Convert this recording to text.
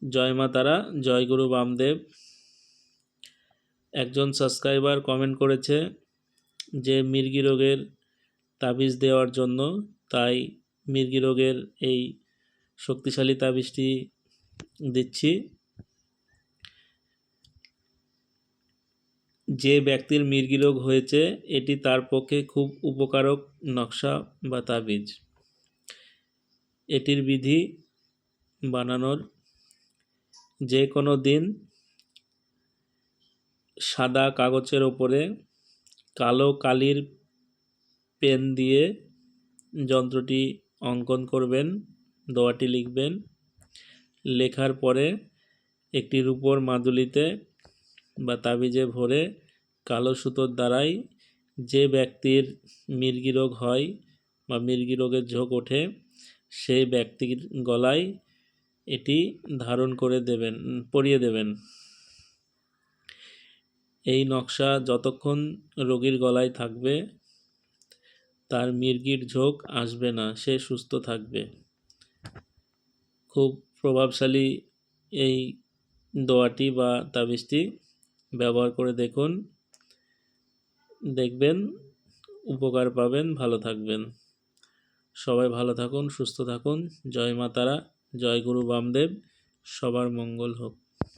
জয় মা তারা, জয় গুরু বামদেব। একজন সাবস্ক্রাইবার কমেন্ট করেছে যে মির্গি রোগের তাবিজ দেওয়ার জন্য, তাই মির্গি রোগের এই শক্তিশালী তাবিজটি দিচ্ছি। যে ব্যক্তির মির্গি রোগ হয়েছে এটি তার পক্ষে খুব উপকারক নকশা বা তাবিজ। এটির বিধি বানানোর: যে কোনো দিন সাদা কাগজের ওপরে কালো কালির পেন দিয়ে যন্ত্রটি অঙ্কন করবেন, দোয়াটি লিখবেন। লেখার পরে একটি রূপোর মাদুলিতে বা তাবিজে ভরে কালো সুতোর দ্বারাই যে ব্যক্তির মির্গি রোগ হয় বা মির্গি রোগের ঝোঁক ওঠে সেই ব্যক্তির গলায় এটি ধারণ করে দেবেন, পরিয়ে দেবেন। এই নকশা যতক্ষণ রোগীর গলায় থাকবে তার মির্গির ঝোঁক আসবে না, সে সুস্থ থাকবে। খুব প্রভাবশালী এই দোয়াটি বা তাবিজটি ব্যবহার করে দেখুন, দেখবেন উপকার পাবেন, ভালো থাকবেন। সবাই ভালো থাকুন, সুস্থ থাকুন। জয় মা তারা, জয় গুরু বামদেব। সবার মঙ্গল হোক।